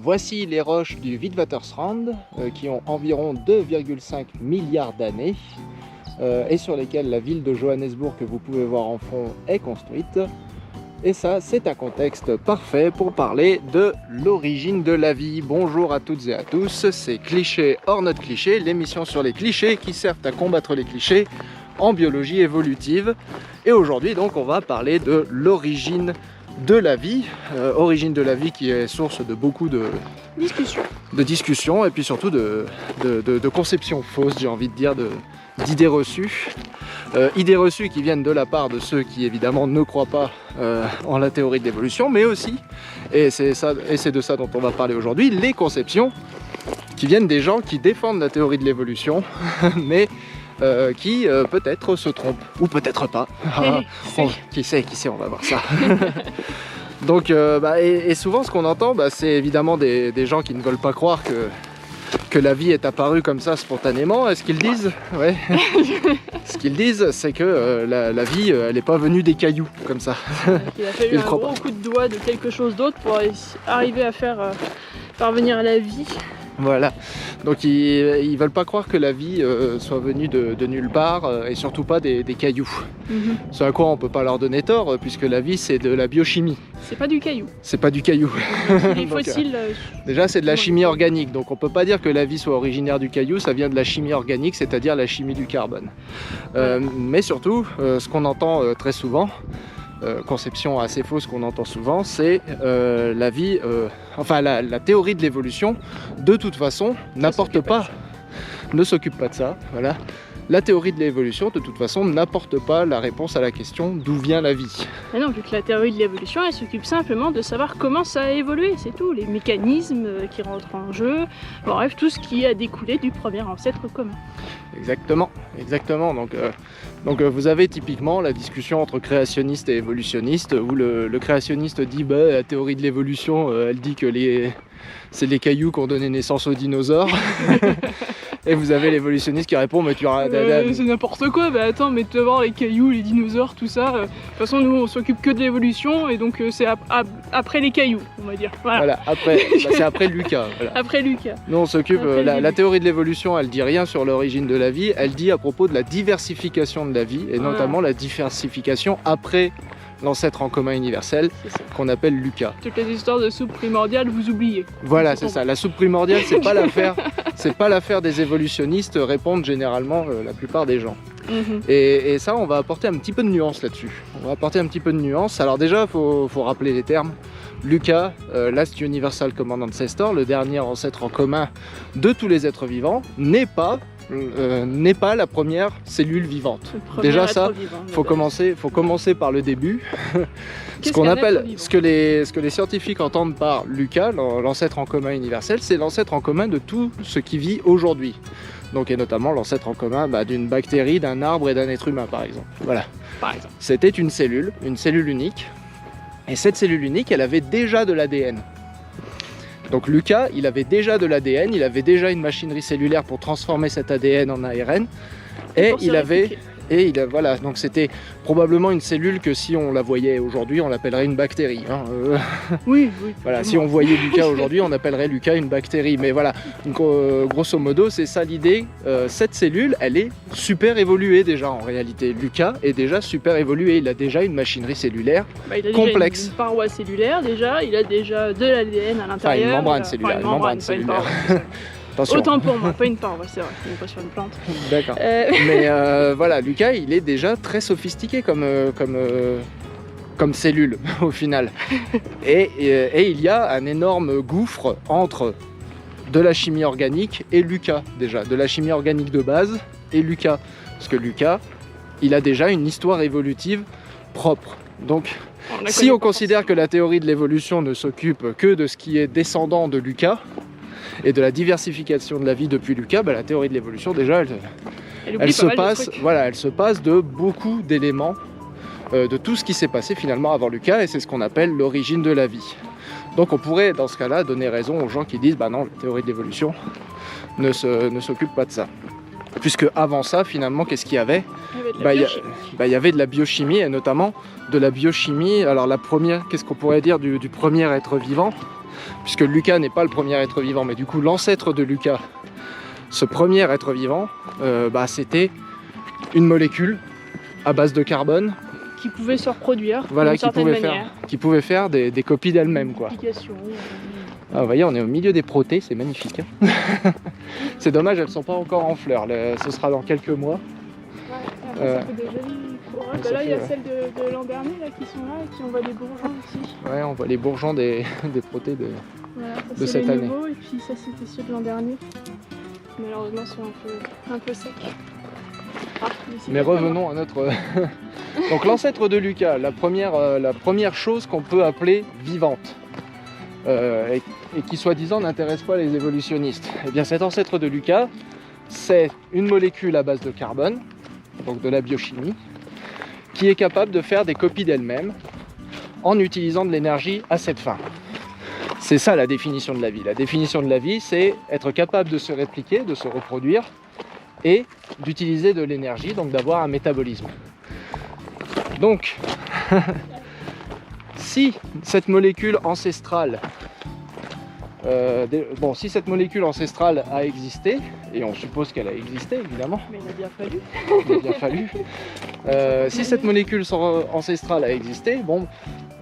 Voici les roches du Witwatersrand qui ont environ 2,5 milliards d'années et sur lesquelles la ville de Johannesburg que vous pouvez voir en fond est construite. Et ça, c'est un contexte parfait pour parler de l'origine de la vie. Bonjour à toutes et à tous, c'est Cliché hors notre cliché, l'émission sur les clichés qui servent à combattre les clichés en biologie évolutive. Et aujourd'hui, donc, on va parler de l'origine de la vie. Origine de la vie qui est source de beaucoup de discussions et puis surtout de conceptions fausses, j'ai envie de dire, d'idées reçues. Idées reçues qui viennent de la part de ceux qui évidemment ne croient pas en la théorie de l'évolution, mais aussi, et c'est de ça dont on va parler aujourd'hui, les conceptions qui viennent des gens qui défendent la théorie de l'évolution, mais qui peut-être se trompent, ou peut-être pas. Qui sait, on va voir ça. Donc, et souvent ce qu'on entend, c'est évidemment des gens qui ne veulent pas croire que la vie est apparue comme ça spontanément. Est-ce qu'ils disent? Ouais. Ce qu'ils disent, c'est que la vie, elle n'est pas venue des cailloux comme ça. Il a fallu un gros coup de doigt de quelque chose d'autre pour arriver à faire parvenir à la vie. Voilà, donc ils veulent pas croire que la vie soit venue de nulle part et surtout pas des cailloux. Ce à quoi on peut pas leur donner tort puisque la vie c'est de la biochimie. C'est pas du caillou. C'est pas du caillou. Les fossiles. Déjà c'est de la chimie organique, donc on peut pas dire que la vie soit originaire du caillou, ça vient de la chimie organique, c'est-à-dire la chimie du carbone. Mais surtout, ce qu'on entend très souvent, conception assez fausse qu'on entend souvent, c'est la vie, la théorie de l'évolution, de toute façon, n'apporte pas, ne s'occupe pas de ça, voilà. La théorie de l'évolution, de toute façon, n'apporte pas la réponse à la question d'où vient la vie. Mais non, vu que la théorie de l'évolution, elle s'occupe simplement de savoir comment ça a évolué, c'est tout, les mécanismes qui rentrent en jeu, bref, tout ce qui a découlé du premier ancêtre commun. Exactement. Donc vous avez typiquement la discussion entre créationnistes et évolutionnistes, où le créationniste dit la théorie de l'évolution, elle dit que c'est les cailloux qui ont donné naissance aux dinosaures. Et vous avez l'évolutionniste qui répond mais tu c'est n'importe quoi, attends, mais tu vas voir les cailloux, les dinosaures, tout ça. De toute façon nous on s'occupe que de l'évolution et donc c'est après les cailloux, on va dire. Voilà, après, c'est après Lucas. Voilà. Après Lucas. Nous on s'occupe, la théorie de l'évolution elle dit rien sur l'origine de la vie, elle dit à propos de la diversification de la vie et notamment la diversification après l'ancêtre en commun universel qu'on appelle Lucas. Toutes les histoires de soupe primordiale, vous oubliez. Voilà, c'est ça. La soupe primordiale, c'est pas l'affaire des évolutionnistes, répondent généralement la plupart des gens. Et ça, on va apporter un petit peu de nuance là-dessus. Alors déjà, faut rappeler les termes. Lucas, Last Universal Common Ancestor, le dernier ancêtre en commun de tous les êtres vivants, n'est pas la première cellule vivante. Déjà ça, faut commencer par le début. Ce que les scientifiques entendent par Lucas, l'ancêtre en commun universel, c'est l'ancêtre en commun de tout ce qui vit aujourd'hui. Donc et notamment l'ancêtre en commun d'une bactérie, d'un arbre et d'un être humain par exemple. Voilà. C'était une cellule unique. Et cette cellule unique, elle avait déjà de l'ADN. Donc Lucas, il avait déjà de l'ADN, il avait déjà une machinerie cellulaire pour transformer cet ADN en ARN. Voilà, donc c'était probablement une cellule que si on la voyait aujourd'hui, on l'appellerait une bactérie. Oui. Voilà, si on voyait Lucas aujourd'hui, on appellerait Lucas une bactérie. Mais voilà, donc, grosso modo, c'est ça l'idée. Cette cellule, elle est super évoluée déjà en réalité. Lucas est déjà super évolué, il a déjà une machinerie cellulaire complexe. Il a déjà une paroi cellulaire déjà, il a déjà de l'ADN à l'intérieur. Une membrane cellulaire. Attention. Autant pour moi, pas une paroi, c'est vrai, on n'est pas sur une plante. D'accord. Mais voilà, Lucas, il est déjà très sophistiqué comme cellule au final. Et il y a un énorme gouffre entre de la chimie organique et Lucas déjà, de la chimie organique de base et Lucas. Parce que Lucas, il a déjà une histoire évolutive propre. Donc, si on considère que la théorie de l'évolution ne s'occupe que de ce qui est descendant de Lucas, et de la diversification de la vie depuis Lucas, la théorie de l'évolution déjà elle se passe de beaucoup d'éléments de tout ce qui s'est passé finalement avant Lucas et c'est ce qu'on appelle l'origine de la vie. Donc on pourrait dans ce cas-là donner raison aux gens qui disent non, la théorie de l'évolution ne s'occupe pas de ça. Puisque avant ça finalement qu'est-ce qu'il y avait? Il y avait de la biochimie et notamment de la biochimie. Alors la première, qu'est-ce qu'on pourrait dire du premier être vivant? puisque Lucas n'est pas le premier être vivant, mais du coup l'ancêtre de Lucas, ce premier être vivant, c'était une molécule à base de carbone qui pouvait se reproduire, voilà, qui pouvait faire des copies d'elle-même, quoi. Ah, vous voyez, on est au milieu des protés, c'est magnifique. Hein. C'est dommage, elles sont pas encore en fleurs. Ce sera dans quelques mois. Ouais, ça fait des jolies fleurs. Là, il y a celles de l'an dernier là, qui sont là, et puis on voit les bourgeons aussi. Ouais, on voit les bourgeons des protés voilà, de cette année. Nouveaux, et puis ça, c'était ceux de l'an dernier. Malheureusement, ils sont un peu secs. Mais revenons à notre... Donc l'ancêtre de Lucas, la première chose qu'on peut appeler vivante, et qui soi-disant n'intéresse pas les évolutionnistes. Eh bien cet ancêtre de Lucas, c'est une molécule à base de carbone, donc de la biochimie, qui est capable de faire des copies d'elle-même en utilisant de l'énergie à cette fin. C'est ça la définition de la vie. La définition de la vie, c'est être capable de se répliquer, de se reproduire et d'utiliser de l'énergie, donc d'avoir un métabolisme. Donc, si cette molécule ancestrale si cette molécule ancestrale a existé, et on suppose qu'elle a existé évidemment, mais il a bien fallu, si cette molécule ancestrale a existé,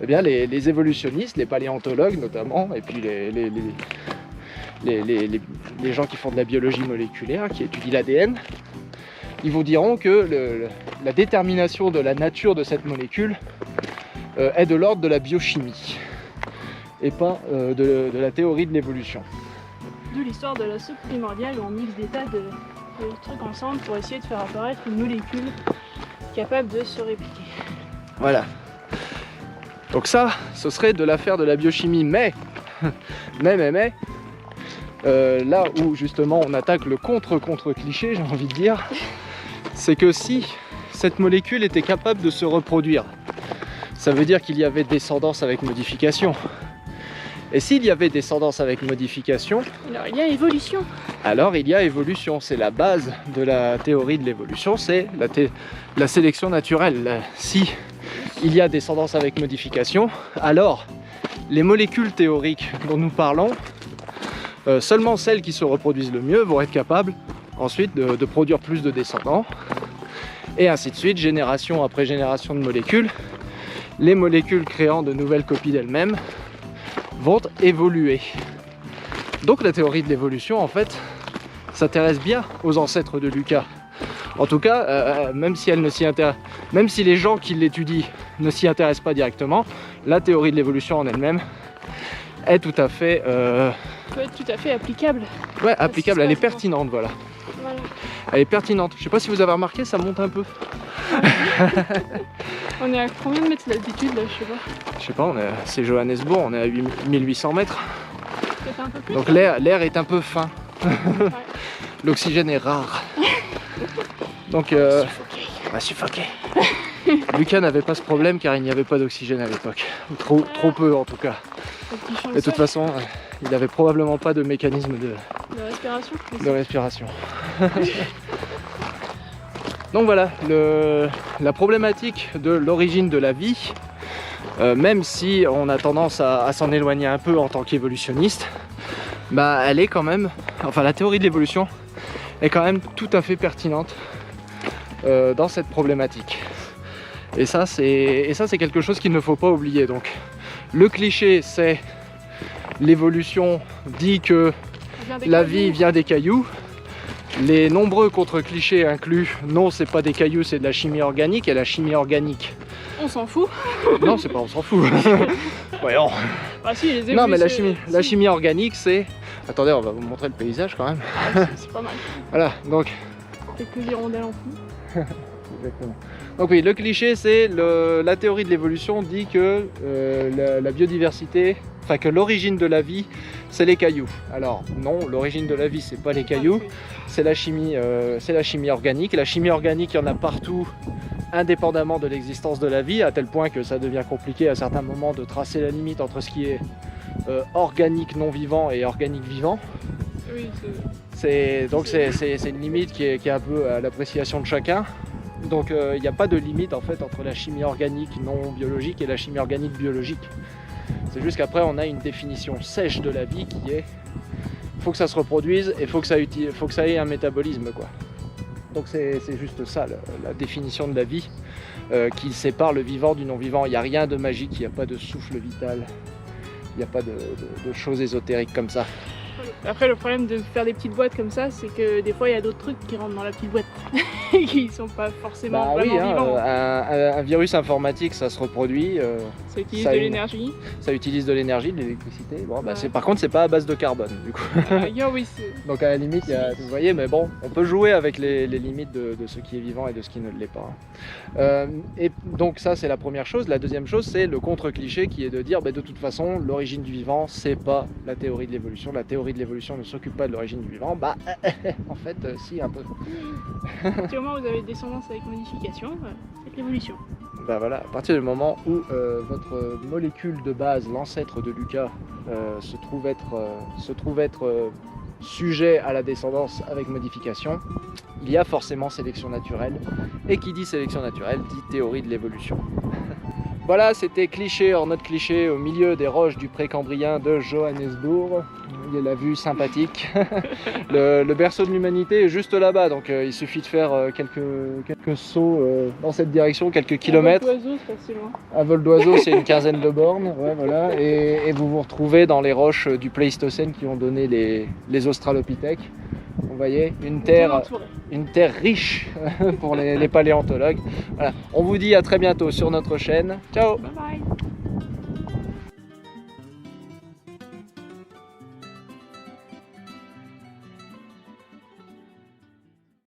eh bien les évolutionnistes, les paléontologues notamment, et puis les gens qui font de la biologie moléculaire, qui étudient l'ADN, ils vous diront que la détermination de la nature de cette molécule est de l'ordre de la biochimie et pas de la théorie de l'évolution. D'où l'histoire de la soupe primordiale où on mixe des tas de trucs ensemble pour essayer de faire apparaître une molécule capable de se répliquer. Voilà. Donc ça, ce serait de l'affaire de la biochimie, mais là où justement on attaque le contre-cliché, j'ai envie de dire, c'est que si cette molécule était capable de se reproduire, ça veut dire qu'il y avait descendance avec modification. Et s'il y avait descendance avec modification, alors il y a évolution. Alors il y a évolution, c'est la base de la théorie de l'évolution, c'est la sélection naturelle. Si il y a descendance avec modification, alors les molécules théoriques dont nous parlons, seulement celles qui se reproduisent le mieux vont être capables ensuite de produire plus de descendants, et ainsi de suite, génération après génération de molécules. Les molécules créant de nouvelles copies d'elles-mêmes vont évoluer. Donc la théorie de l'évolution, en fait, s'intéresse bien aux ancêtres de Lucas. En tout cas, même si les gens qui l'étudient ne s'y intéressent pas directement, la théorie de l'évolution en elle-même est tout à fait... peut être tout à fait applicable. Ouais, applicable, elle est pertinente, voilà. Elle est pertinente. Je sais pas si vous avez remarqué, ça monte un peu. On est à combien de mètres d'altitude là, je sais pas. C'est Johannesburg, on est à 8800 mètres. Peut-être un peu plus. Donc l'air est un peu fin. Ouais. L'oxygène est rare. Donc on va suffoquer. Lucas n'avait pas ce problème car il n'y avait pas d'oxygène à l'époque. Trop peu en tout cas. Et de toute façon, il n'avait probablement pas de mécanisme de respiration. Donc voilà, la problématique de l'origine de la vie, même si on a tendance à s'en éloigner un peu en tant qu'évolutionniste, elle est quand même, la théorie de l'évolution est quand même tout à fait pertinente dans cette problématique. Et ça c'est quelque chose qu'il ne faut pas oublier. Donc le cliché, c'est l'évolution dit que la vie vient des cailloux. Les nombreux contre-clichés incluent non, c'est pas des cailloux, c'est de la chimie organique. Et la chimie organique, on s'en fout. Non, c'est pas on s'en fout. Voyons. Ah si, les non, mais la chimie organique, c'est... Attendez, on va vous montrer le paysage quand même. Ah, c'est pas mal. Voilà, donc... Quelques hirondelles en fond. Exactement. Donc oui, le cliché, c'est la théorie de l'évolution dit que la biodiversité, que l'origine de la vie, c'est les cailloux. Alors non, l'origine de la vie, c'est pas les cailloux, c'est la chimie organique. La chimie organique, il y en a partout, indépendamment de l'existence de la vie, à tel point que ça devient compliqué à certains moments de tracer la limite entre ce qui est organique non vivant et organique vivant. Oui, c'est une limite qui est un peu à l'appréciation de chacun. Donc il n'y a pas de limite en fait entre la chimie organique non biologique et la chimie organique biologique. C'est juste qu'après on a une définition sèche de la vie qui est faut que ça se reproduise et faut que ça ait un métabolisme, quoi. Donc c'est juste ça la définition de la vie qui sépare le vivant du non-vivant. Il n'y a rien de magique, il n'y a pas de souffle vital, il n'y a pas de choses ésotériques comme ça. Après, le problème de faire des petites boîtes comme ça, c'est que des fois il y a d'autres trucs qui rentrent dans la petite boîte qui sont pas forcément vraiment vivants. Un virus informatique, ça se reproduit. Ça utilise de l'énergie. Ça utilise de l'énergie, de l'électricité. Bon, par contre, c'est pas à base de carbone, du coup. Oui, donc à la limite, vous voyez, mais bon, on peut jouer avec les limites de ce qui est vivant et de ce qui ne l'est pas. Et donc ça, c'est la première chose. La deuxième chose, c'est le contre-cliché qui est de dire, de toute façon, l'origine du vivant, c'est pas la théorie de l'évolution. La théorie de l'évolution ne s'occupe pas de l'origine du vivant. En fait, si, un peu. À partir du moment où vous avez descendance avec modification, c'est l'évolution. Voilà, à partir du moment où votre molécule de base, l'ancêtre de Lucas, se trouve être sujet à la descendance avec modification, il y a forcément sélection naturelle. Et qui dit sélection naturelle dit théorie de l'évolution. Voilà, c'était cliché hors notre cliché au milieu des roches du Précambrien de Johannesburg. Il y a la vue sympathique. le berceau de l'humanité est juste là-bas, donc il suffit de faire quelques sauts dans cette direction, quelques kilomètres. Un vol d'oiseau, c'est assez loin. Un vol d'oiseau, c'est une quinzaine de bornes, ouais, voilà. Et vous vous retrouvez dans les roches du Pléistocène qui ont donné les Australopithèques. Vous voyez, une terre riche pour les paléontologues. Voilà. On vous dit à très bientôt sur notre chaîne. Ciao. Bye bye.